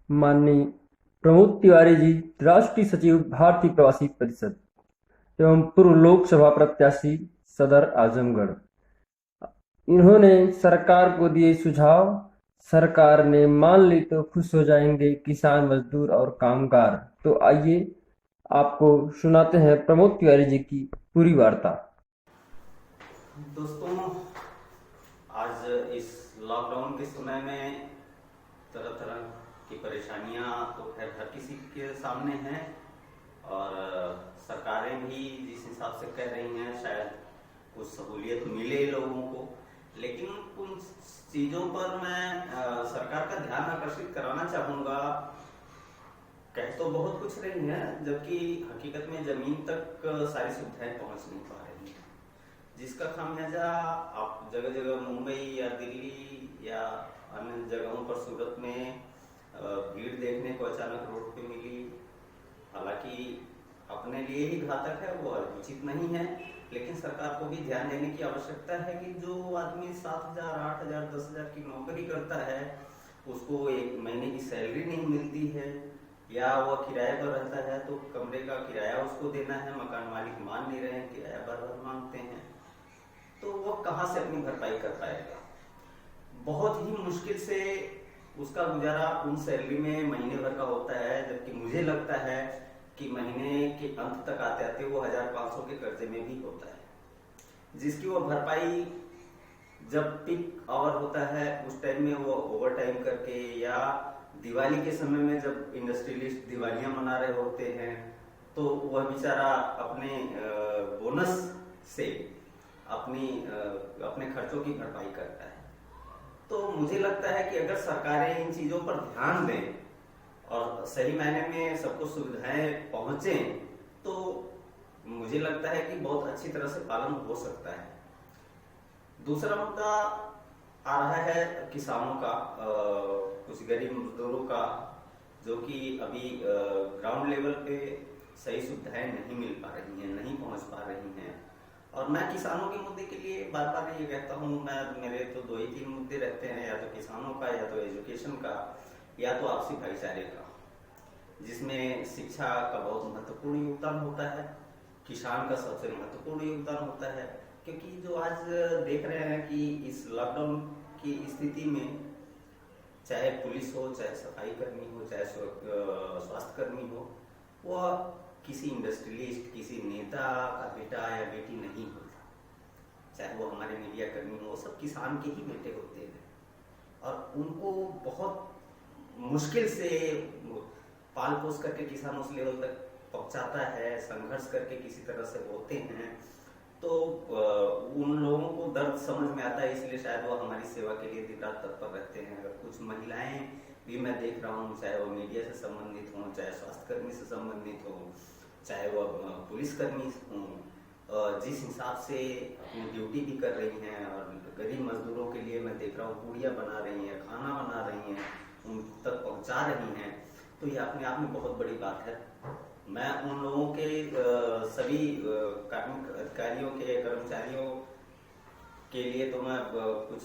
माननीय प्रमोद तिवारी जी, राष्ट्रीय सचिव भारतीय प्रवासी परिषद एवं पूर्व लोकसभा प्रत्याशी सदर आजमगढ़। इन्होंने सरकार को दिए सुझाव, सरकार ने मान ली तो खुश हो जाएंगे किसान, मजदूर और कामगार। तो आइए आपको सुनाते हैं प्रमोद तिवारी जी की पूरी वार्ता। दोस्तों, आज इस लॉकडाउन के समय में तरह तरह की परेशानियां तो खैर हर किसी के सामने हैं और सरकारें भी जिस हिसाब से कह रही हैं शायद कुछ सहूलियत मिले लोगों को, लेकिन उन चीज़ों पर मैं सरकार का ध्यान आकर्षित कराना चाहूँगा। कह तो बहुत कुछ रही हैं, जबकि हकीकत में ज़मीन तक सारी सुविधाएं पहुँच नहीं पा रही हैं, जिसका खामियाजा आप जगह जगह मुंबई या दिल्ली या अन्य जगहों पर, सूरत में भीड़ देखने को अचानक रोड पे मिली। हालांकि अपने लिए ही घातक है, वो उचित नहीं है, लेकिन सरकार को भी ध्यान देने की आवश्यकता है कि जो आदमी 7,000, 8,000, 10,000 की नौकरी करता है, उसको एक महीने की सैलरी नहीं मिलती है, या वह किराए पर रहता है तो कमरे का किराया उसको देना है, मकान मालिक मान नहीं रहे हैं, किराया बार-बार मांगते हैं, तो वह कहाँ से अपनी भरपाई कर पाएगा। बहुत ही मुश्किल से उसका गुजारा उन सैलरी में महीने भर का होता है, जबकि मुझे लगता है कि महीने के अंत तक आते आते वो 1,500 के कर्जे में भी होता है, जिसकी वो भरपाई जब पीक आवर होता है उस टाइम में वो ओवर टाइम करके, या दिवाली के समय में जब इंडस्ट्रियलिस्ट दिवालियां मना रहे होते हैं तो वह बेचारा अपने बोनस से अपने खर्चों की भरपाई करता है। तो मुझे लगता है कि अगर सरकारें इन चीजों पर ध्यान दें और सही मायने में सबको सुविधाएं पहुंचे, तो मुझे लगता है कि बहुत अच्छी तरह से पालन हो सकता है। दूसरा मुद्दा आ रहा है किसानों का, कुछ गरीब मजदूरों का, जो कि अभी ग्राउंड लेवल पे सही सुविधाएं नहीं मिल पा रही हैं, नहीं पहुंच पा रही हैं। और मैं किसानों के मुद्दे के लिए बार बार ये कहता हूँ, मेरे तो 2 ही 3 मुद्दे रहते हैं, या तो किसानों का, या तो एजुकेशन का, या तो आपसी भाईचारे का, जिसमें शिक्षा का बहुत महत्वपूर्ण योगदान होता है, किसान का सबसे महत्वपूर्ण योगदान होता है। क्योंकि जो आज देख रहे हैं कि इस लॉकडाउन की स्थिति में चाहे पुलिस हो, चाहे सफाई कर्मी हो, चाहे स्वास्थ्य कर्मी हो, वह किसी इंडस्ट्रियलिस्ट, किसी नेता का बेटा या बेटी नहीं होता, चाहे वो हमारे मीडिया कर्मी हो, सब किसान के ही बेटे होते हैं। और उनको बहुत मुश्किल से पाल पोस करके किसान उस लेवल तक पहुंचाता है, संघर्ष करके किसी तरह से होते हैं, तो उन लोगों को दर्द समझ में आता है, इसलिए शायद वो हमारी सेवा के लिए दिन रात तत्पर रहते हैं। अगर कुछ महिलाएं भी मैं देख रहा हूँ, चाहे वो मीडिया से संबंधित हों, चाहे स्वास्थ्य कर्मी से संबंधित हो, चाहे वो पुलिसकर्मी हों, जिस हिसाब से अपनी ड्यूटी भी कर रही हैं, और गरीब मजदूरों के लिए मैं देख रहा हूँ पूड़ियाँ बना रही हैं, खाना बना रही हैं, उन तक पहुँचा रही हैं, तो ये अपने आप में बहुत बड़ी बात है। मैं उन लोगों के सभी कार्मिक अधिकारियों के, कर्मचारियों के लिए तो मैं कुछ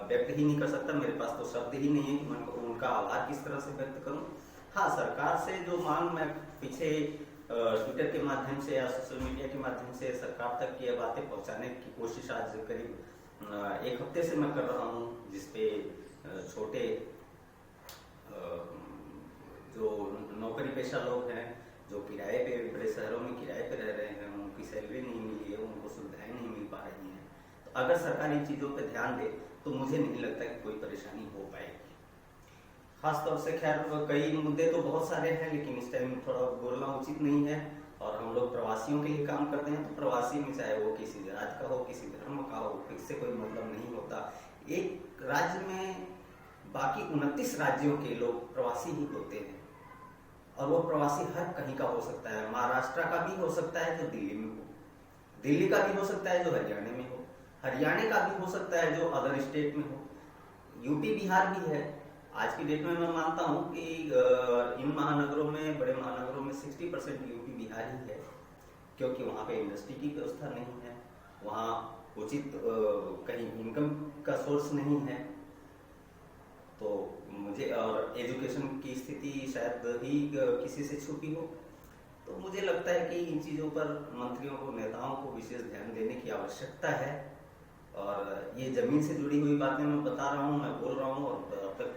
व्यक्त ही नहीं कर सकता, मेरे पास तो शब्द ही नहीं है कि मैं उनका आभार किस तरह से व्यक्त करूं। हाँ, सरकार से जो मांग मैं पीछे ट्विटर के माध्यम से या सोशल मीडिया के माध्यम से सरकार तक ये बातें पहुंचाने की कोशिश आज करीब 1 हफ्ते से मैं कर रहा हूं, जिसपे छोटे जो नौकरी पेशा लोग हैं, जो किराए पे बड़े शहरों में किराए पे रह रहे हैं, उनकी सैलरी नहीं मिली है, उनको सुविधाएं नहीं मिल पा रही हैं, तो अगर सरकार इन चीज़ों पे ध्यान दे तो मुझे नहीं लगता कि कोई परेशानी हो पाएगी। खासतौर से खैर कई मुद्दे तो बहुत सारे हैं, लेकिन इस टाइम थोड़ा बोलना उचित नहीं है, और हम लोग प्रवासियों के लिए काम करते हैं, तो प्रवासी में चाहे वो किसी राज्य का हो, किसी धर्म का हो, इससे कोई मतलब नहीं होता। एक राज्य में बाकी 29 राज्यों के लोग प्रवासी ही होते हैं, और वो प्रवासी हर कहीं का हो सकता है। महाराष्ट्र का भी हो सकता है जो दिल्ली में हो, दिल्ली का भी हो सकता है जो हरियाणा में हो, हरियाणा का भी हो सकता है जो अदर स्टेट में हो, यूपी बिहार भी है। आज की डेट में मैं मानता हूँ कि इन महानगरों में, बड़े महानगरों में 60% यूपी बिहार ही है, क्योंकि वहाँ पे इंडस्ट्री की व्यवस्था नहीं है, वहाँ उचित कहीं इनकम का सोर्स सोर्स नहीं है। तो मुझे, और एजुकेशन की स्थिति शायद ही किसी से छुपी हो, तो मुझे लगता है कि इन चीज़ों पर मंत्रियों को, नेताओं को विशेष ध्यान देने की आवश्यकता है। और ये जमीन से जुड़ी हुई बातें मैं बता रहा हूँ, मैं बोल रहा हूँ, और अब तक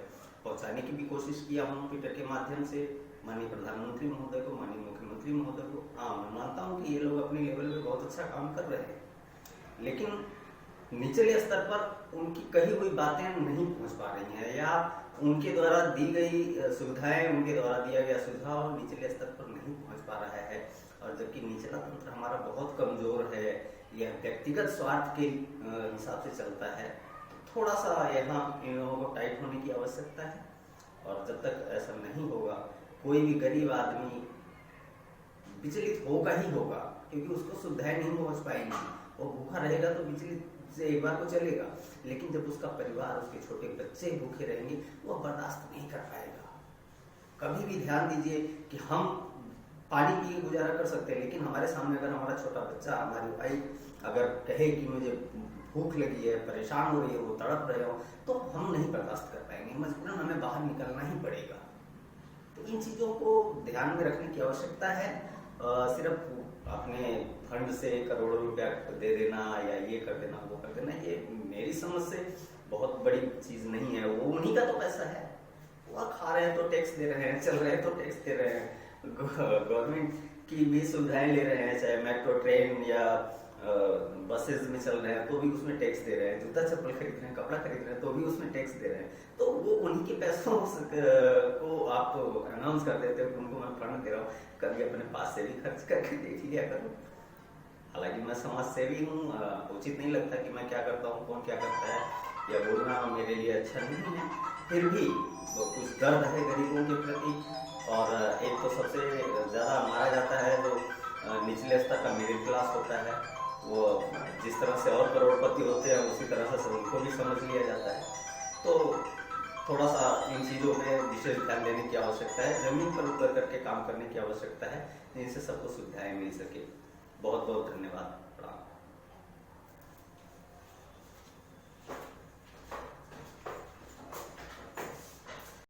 पहुँचाने की भी कोशिश किया हूँ ट्विटर के माध्यम से माननीय प्रधानमंत्री महोदय को, माननीय मुख्यमंत्री महोदय को। हाँ, मैं मानता हूँ कि ये लोग अपने लेवल पे बहुत अच्छा काम कर रहे हैं, लेकिन निचले स्तर पर उनकी कही हुई बातें नहीं पहुंच पा रही हैं, या उनके द्वारा दी गई सुविधाएं, उनके द्वारा दिया गया सुझाव निचले स्तर पर नहीं पहुंच पा रहा है। और जबकि निचला तंत्र हमारा बहुत कमजोर है, यह व्यक्तिगत स्वार्थ के हिसाब से चलता है, तो थोड़ा सा यहाँ इन लोगों को टाइट होने की आवश्यकता है। और जब तक ऐसा नहीं होगा, कोई भी गरीब आदमी विचलित होगा ही होगा, क्योंकि उसको सुविधाएं नहीं पहुंच पाएंगी। वो भूखा रहेगा तो विचलित से एक बार को चलेगा, लेकिन जब उसका परिवार, उसके छोटे बच्चे भूखे रहेंगे, वो बर्दाश्त नहीं कर पाएगा। कभी भी ध्यान दीजिए कि हम पानी पी के गुजारा कर सकते हैं, लेकिन हमारे सामने अगर हमारा छोटा बच्चा, हमारी भाई अगर कहे कि मुझे भूख लगी है, परेशान हो रही है, वो तड़प रहे हो, तो हम नहीं बर्दाश्त कर पाएंगे, मजबूरन हमें बाहर निकलना ही पड़ेगा। तो इन चीज़ों को ध्यान में रखने की आवश्यकता है। सिर्फ अपने फंड से करोड़ों रुपया दे देना या ये कर देना, वो कर देना, ये मेरी समझ से बहुत बड़ी चीज़ नहीं है। वो उन्हीं का तो पैसा है, वो खा रहे हैं तो टैक्स दे रहे हैं, चल रहे हैं तो टैक्स दे रहे हैं, गवर्नमेंट की भी सुविधाएं ले रहे हैं, चाहे मेट्रो ट्रेन या बसेज में चल रहे हैं तो भी उसमें टैक्स दे रहे हैं, जूता चप्पल खरीद रहे हैं, कपड़ा खरीद रहे हैं तो भी उसमें टैक्स दे रहे हैं। तो वो उन्हीं के पैसों को आप अनाउंस कर देते हो कि उनको मैं फंड दे रहा हूँ, कभी अपने पास से भी खर्च करके देख लिया करो। हालांकि मैं समाज सेवी हूँ, उचित नहीं लगता कि मैं क्या करता हूँ, कौन क्या करता है, या बोलना मेरे लिए अच्छा नहीं है, फिर भी तो कुछ दर्द है गरीबों के प्रति। और एक तो सबसे ज़्यादा मारा जाता है जो निचले स्तर का मिडिल क्लास होता है, वो जिस तरह से और करोड़पति होते हैं उसी तरह से उनको भी समझ लिया जाता है। तो थोड़ा सा इन चीज़ों में विशेष ध्यान देने की आवश्यकता है, जमीन पर उतर करके काम करने की आवश्यकता है, जिनसे सबको सुविधाएं मिल सके। बहुत बहुत धन्यवाद। प्रणाम।